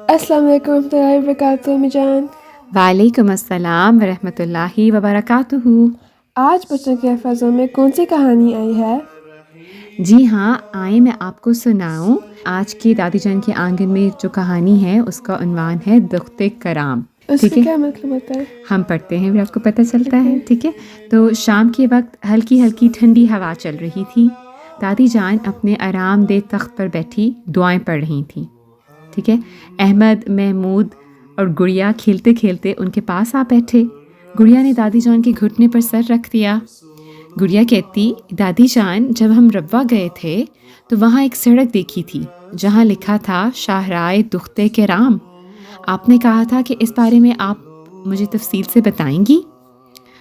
السلام علیکم ورحمۃ اللہ وبرکاتہ امی جان۔ وعلیکم السلام ورحمۃ اللہ وبرکاتہ۔ آج بچوں کے حفاظوں میں کون سی کہانی آئی ہے؟ جی ہاں، آئیں میں آپ کو سناؤں۔ آج کی دادی جان کے آنگن میں جو کہانی ہے اس کا عنوان ہے دخت کرام۔ اس ٹھیک کا ہے، کیا مطلب ہوتا ہے؟ ہم پڑھتے ہیں پھر آپ کو پتہ چلتا ہے۔ ٹھیک ہے، تو شام کے وقت ہلکی ہلکی ٹھنڈی ہوا چل رہی تھی۔ دادی جان اپنے آرام دہ تخت پر بیٹھی دعائیں پڑھ رہی تھیں۔ ٹھیک ہے، احمد، محمود اور گڑیا کھیلتے کھیلتے ان کے پاس آ بیٹھے۔ گڑیا نے دادی جان کے گھٹنے پر سر رکھ دیا۔ گڑیا کہتی، دادی جان جب ہم ربوہ گئے تھے تو وہاں ایک سڑک دیکھی تھی جہاں لکھا تھا شاہراہ دخت کرام۔ آپ نے کہا تھا کہ اس بارے میں آپ مجھے تفصیل سے بتائیں گی؟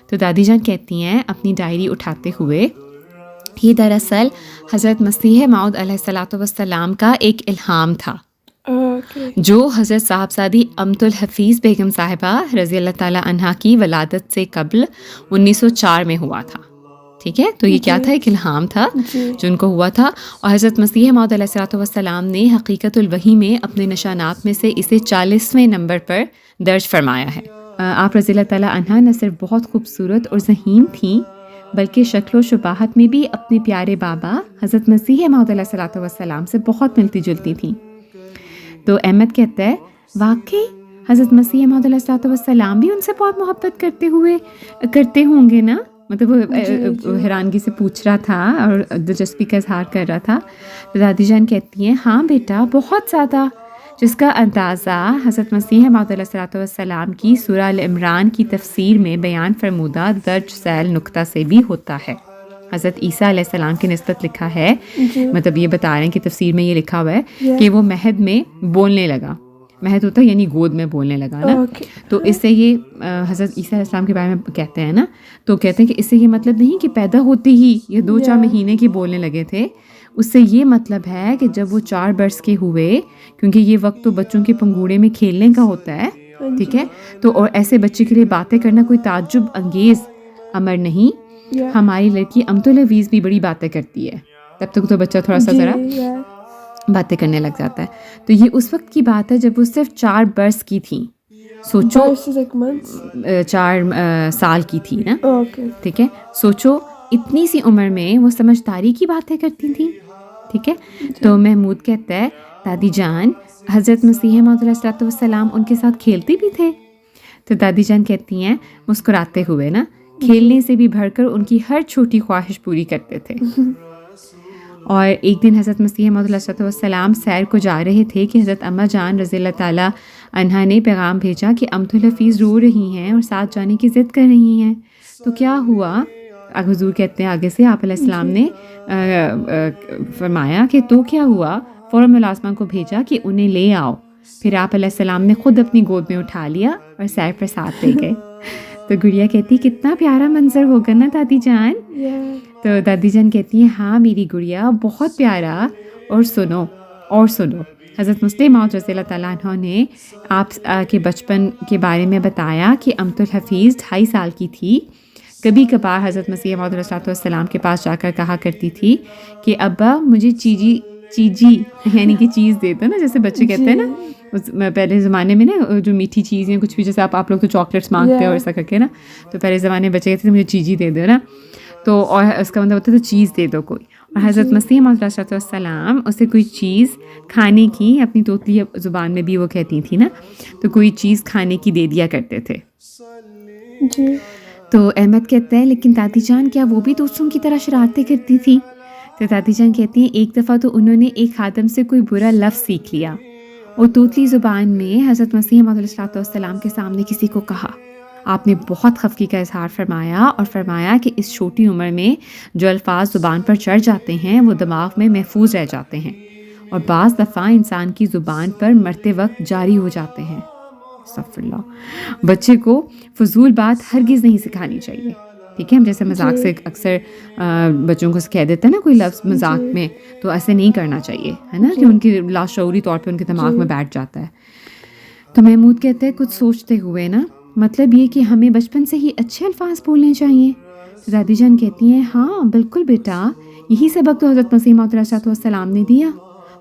تو دادی جان کہتی ہیں اپنی ڈائری اٹھاتے ہوئے، یہ دراصل حضرت مسیح موعود علیہ الصلوۃ والسلام کا ایک الہام تھا جو حضرت صاحبزادی امت الحفیظ بیگم صاحبہ رضی اللہ تعالیٰ عنہا کی ولادت سے قبل 1904 میں ہوا تھا۔ ٹھیک ہے، تو یہ کیا تھا؟ ایک الہام تھا جو ان کو ہوا تھا، اور حضرت مسیح موعود علیہ الصلوۃ والسلام نے حقیقت الوحی میں اپنے نشانات میں سے اسے 40ویں نمبر پر درج فرمایا ہے۔ آپ رضی اللہ تعالیٰ عنہا نہ صرف بہت خوبصورت اور ذہین تھیں بلکہ شکل و شباہت میں بھی اپنے پیارے بابا حضرت مسیح موعود علیہ الصلوۃ والسلام سے بہت ملتی جلتی تھیں۔ تو احمد کہتا ہے، واقعی حضرت مسیح موعود علیہ الصلوۃ والسلام بھی ان سے بہت محبت کرتے ہوں گے نا؟ مطلب وہ حیرانگی سے پوچھ رہا تھا اور دلچسپی کا اظہار کر رہا تھا۔ تو دادی جان کہتی ہیں، ہاں بیٹا، بہت زیادہ، جس کا اندازہ حضرت مسیح موعود علیہ الصلوۃ والسلام کی سورہ ال عمران کی تفسیر میں بیان فرمودہ درج ذیل نقطہ سے بھی ہوتا ہے۔ حضرت عیسیٰ علیہ السلام کی نسبت لکھا ہے، مطلب یہ بتا رہے ہیں کہ تفسیر میں یہ لکھا ہوا ہے کہ وہ مہد میں بولنے لگا۔ مہد ہوتا ہے یعنی گود میں بولنے لگا نا، تو اس سے یہ حضرت عیسیٰ علیہ السلام کے بارے میں کہتے ہیں نا، تو کہتے ہیں کہ اس سے یہ مطلب نہیں کہ پیدا ہوتے ہی یہ 2-4 مہینے کے بولنے لگے تھے، اس سے یہ مطلب ہے کہ جب وہ 4 برس کے ہوئے، کیونکہ یہ وقت تو بچوں کے پنگوڑے میں کھیلنے کا ہوتا ہے، ٹھیک ہے، تو اور ایسے بچے کے لیے باتیں کرنا کوئی تعجب انگیز امر نہیں۔ ہماری لڑکی امت الحفیظ بھی بڑی باتیں کرتی ہے، تب تک تو بچہ تھوڑا سا ذرا باتیں کرنے لگ جاتا ہے۔ تو یہ اس وقت کی بات ہے جب وہ صرف 4 برس کی تھیں، سوچو 4 سال کی تھی نا، ٹھیک ہے، سوچو اتنی سی عمر میں وہ سمجھداری کی باتیں کرتی تھیں، ٹھیک ہے۔ تو محمود کہتا ہے، دادی جان حضرت مسیح موعود علیہ الصلوۃ والسلام ان کے ساتھ کھیلتے بھی تھے؟ تو دادی جان کہتی ہیں مسکراتے ہوئے نا، کھیلنے سے بھی بڑھ کر ان کی ہر چھوٹی خواہش پوری کرتے تھے۔ اور ایک دن حضرت مسیح موعود علیہ الصلوۃ والسلام سیر کو جا رہے تھے کہ حضرت اماں جان رضی اللہ تعالیٰ عنہا نے پیغام بھیجا کہ امت الحفیظ رو رہی ہیں اور ساتھ جانے کی ضد کر رہی ہیں۔ تو کیا ہوا؟ حضور کہتے ہیں آگے سے آپ علیہ السلام نے فرمایا کہ تو کیا ہوا؟ فوراً ملازمہ کو بھیجا کہ انہیں لے آؤ۔ پھر آپ علیہ السلام نے خود اپنی گود میں اٹھا لیا اور سیر پر ساتھ لے گئے۔ تو گڑیا کہتی، کتنا پیارا منظر ہوگا نا دادی جان؟ تو دادی جان کہتی ہیں، ہاں میری گڑیا، بہت پیارا۔ اور سنو حضرت مسیح موعود رضی اللہ تعالیٰ عنہ نے آپ کے بچپن کے بارے میں بتایا کہ امت الحفیظ 2.5 سال کی تھی۔ کبھی کبھار حضرت مسیح موعود علیہ السلام کے پاس جا کر کہا کرتی تھی کہ ابا مجھے چیجی یعنی کہ چیز دے دو نا، جیسے بچے کہتے ہیں نا پہلے زمانے میں نا، جو میٹھی چیزیں کچھ بھی، جیسے آپ لوگ تو چاکلیٹس مانگتے ہو ایسا کر کے نا، تو پہلے زمانے میں بچے کہتے تھے مجھے چیجی دے دو نا، تو اور اس کا مطلب ہوتا ہے تو چیز دے دو کوئی۔ اور حضرت مسیح موعود علیہ السلام اسے کوئی چیز کھانے کی، اپنی توتلی زبان میں بھی وہ کہتی تھی نا، تو کوئی چیز کھانے کی دے دیا کرتے تھے۔ تو احمد کہتا ہے، لیکن دادی جان کیا وہ بھی دوسروں کی طرح شرارتیں کرتی تھی؟ تو دادی جان کہتی ہیں، ایک دفعہ تو انہوں نے ایک خادم سے کوئی برا لفظ سیکھ لیا اور توتلی زبان میں حضرت مسیح موعود علیہ السلام کے سامنے کسی کو کہا۔ آپ نے بہت خفگی کا اظہار فرمایا اور فرمایا کہ اس چھوٹی عمر میں جو الفاظ زبان پر چڑھ جاتے ہیں وہ دماغ میں محفوظ رہ جاتے ہیں اور بعض دفعہ انسان کی زبان پر مرتے وقت جاری ہو جاتے ہیں۔ استغفر اللہ۔ بچے کو فضول بات ہرگز نہیں سکھانی چاہیے، ٹھیک ہے۔ ہم جیسے مذاق سے اکثر بچوں کو کہہ دیتے ہیں نا کوئی لفظ مذاق میں، تو ایسے نہیں کرنا چاہیے، ہے نا، کہ ان کی لاشعوری طور پہ ان کے دماغ میں بیٹھ جاتا ہے۔ تو محمود کہتے ہیں کچھ سوچتے ہوئے نا، مطلب یہ کہ ہمیں بچپن سے ہی اچھے الفاظ بولنے چاہیے۔ تو دادی جان کہتی ہیں، ہاں بالکل بیٹا، یہی سبق تو حضرت مسیح موعود علیہ السلام نے دیا،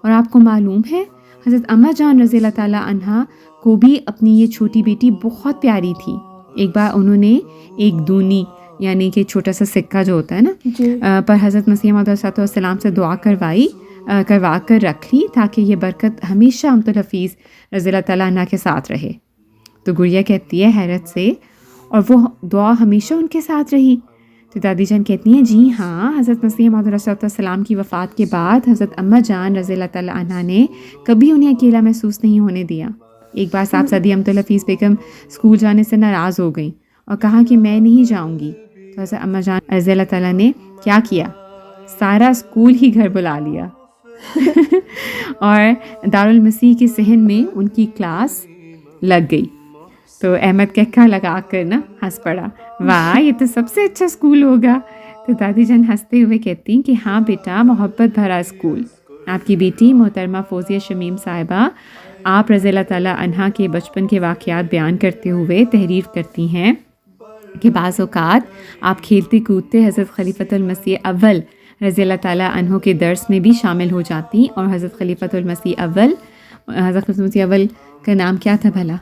اور آپ کو معلوم ہے حضرت اماں جان رضی اللہ تعالیٰ عنہ کو بھی اپنی یہ چھوٹی بیٹی بہت پیاری تھی. ایک بار انہوں نے ایک دونی یعنی کہ چھوٹا سا سکہ جو ہوتا ہے نا پر حضرت مسیح موعود علیہ السلام سے دعا کروا کر رکھ لی تاکہ یہ برکت ہمیشہ امت الحفیظ رضی اللہ تعالیٰ عنہ کے ساتھ رہے. تو گڑیا کہتی ہے حیرت سے اور وہ دعا ہمیشہ ان کے ساتھ رہی. تو دادی جان کہتی ہیں جی ہاں، حضرت مسیح موعود علیہ السلام کی وفات کے بعد حضرت اماں جان رضی اللہ تعالیٰ عنہ نے کبھی انہیں اکیلا محسوس نہیں ہونے دیا. ایک بار صاحبزادی امت الحفیظ بیگم اسکول جانے سے ناراض ہو گئیں اور کہا کہ میں نہیں جاؤں گی. تو حضرت اماں جان رضی اللہ تعالیٰ نے کیا کیا، سارا اسکول ہی گھر بلا لیا اور دارالمسیح کے صحن میں ان کی کلاس لگ گئی. تو احمد کہکا لگا کر نا ہنس پڑا، واہ یہ تو سب سے اچھا اسکول ہوگا. تو دادی جان ہنستے ہوئے کہتی ہیں کہ ہاں بیٹا، محبت بھرا اسکول. آپ کی بیٹی محترمہ فوزیہ شمیم صاحبہ آپ رضی اللہ تعالیٰ عنہ کے بچپن کے واقعات بیان کرتے ہوئے تحریر کرتی ہیں کہ بعض اوقات آپ کھیلتے کودتے حضرت خلیفۃ المسیح اول رضی اللہ تعالیٰ عنہ کے درس میں بھی شامل ہو جاتی. اور حضرت خلیفۃ المسیح اول کا نام کیا تھا بھلا؟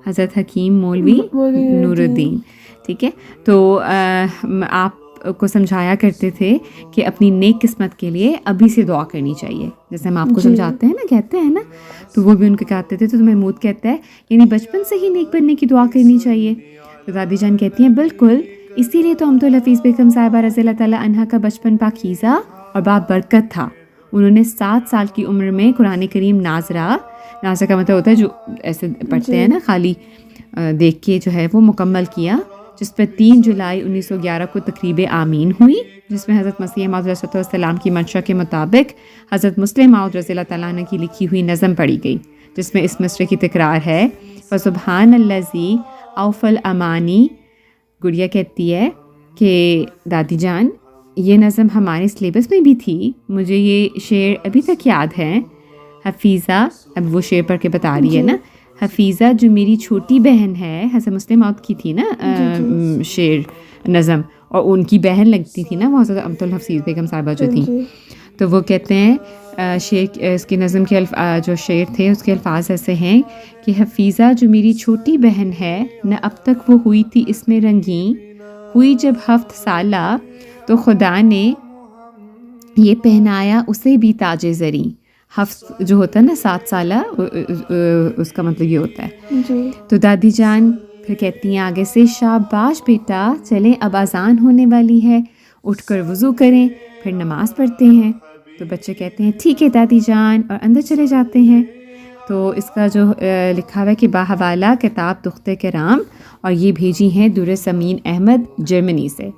حضرت حکیم مولوی نور الدین. ٹھیک ہے، تو آپ کو سمجھایا کرتے تھے کہ اپنی نیک قسمت کے لیے ابھی سے دعا کرنی چاہیے. جیسے ہم آپ کو سمجھاتے ہیں نا، کہتے ہیں نا، تو وہ بھی ان کو کہتے تھے. تو محمود کہتا ہے یعنی بچپن سے ہی نیک بننے کی دعا کرنی چاہیے. تو دادی جان کہتی ہیں بالکل، اسی لیے تو امت الحفیظ بیگم صاحبہ رضی اللہ تعالیٰ عنہ کا بچپن پاکیزہ اور بابرکت تھا. انہوں نے 7 سال کی عمر میں قرآن کریم ناظرہ کا مطلب ہوتا ہے جو ایسے پڑھتے ہیں نا خالی دیکھ کے جو ہے وہ مکمل کیا، جس پہ 3 جولائی 1911 کو تقریب آمین ہوئی، جس میں حضرت مسیح موعود علیہ السلام کی منشا کے مطابق حضرت مسلم موعود رضی اللہ تعالیٰ عنہ کی لکھی ہوئی نظم پڑھی گئی، جس میں اس مصرعے کی تکرار ہے فسبحان الذی اوفى الامانی. گڑیا کہتی ہے کہ دادی جان یہ نظم ہمارے سلیبس میں بھی تھی، مجھے یہ شعر ابھی تک یاد ہے. حفیظہ، اب وہ شعر پڑھ کے بتا رہی ہے نا، حفیظہ جو میری چھوٹی بہن ہے، حضرت مسلم موعود کی تھی نا شعر نظم، اور ان کی بہن لگتی تھی نا وہ حضرت امت الحفیظ بیگم صاحبہ جو تھیں. تو وہ کہتے ہیں شعر اس کی نظم کے جو شعر تھے اس کے الفاظ ایسے ہیں کہ حفیظہ جو میری چھوٹی بہن ہے، نہ اب تک وہ ہوئی تھی اس میں رنگین، ہوئی جب 7 سالہ تو خدا نے یہ پہنایا اسے بھی تاج زریں. 7 جو ہوتا ہے نا 7 سالہ، اس کا مطلب یہ ہوتا ہے. تو دادی جان پھر کہتی ہیں آگے سے، شاباش بیٹا، چلیں اب اذان ہونے والی ہے، اٹھ کر وضو کریں پھر نماز پڑھتے ہیں. تو بچے کہتے ہیں ٹھیک ہے دادی جان، اور اندر چلے جاتے ہیں. تو اس کا جو لکھا ہوا ہے کہ باحوالہ کتاب دختر کرام، اور یہ بھیجی ہیں در سمین احمد جرمنی سے.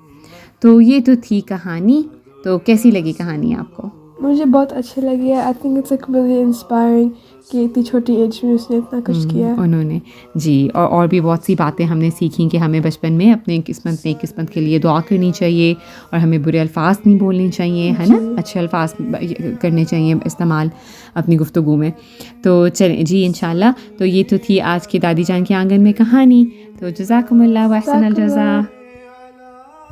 تو یہ تو تھی کہانی. تو کیسی لگی کہانی آپ کو؟ مجھے بہت اچھی لگی ہے. I think it's like really inspiring کہ اتنی چھوٹی ایج میں اس نے اتنا کچھ کیا انہوں نے. جی، اور بھی بہت سی باتیں ہم نے سیکھیں کہ ہمیں بچپن میں اپنے قسمت کے لیے دعا کرنی چاہیے، اور ہمیں برے الفاظ نہیں بولنے چاہیے، ہے نا، اچھے الفاظ کرنے چاہیے استعمال اپنی گفتگو میں. تو چلیں جی انشاءاللہ. تو یہ تو تھی آج کی دادی جان کے آنگن میں کہانی. تو جزاکم اللہ و احسن الجزا.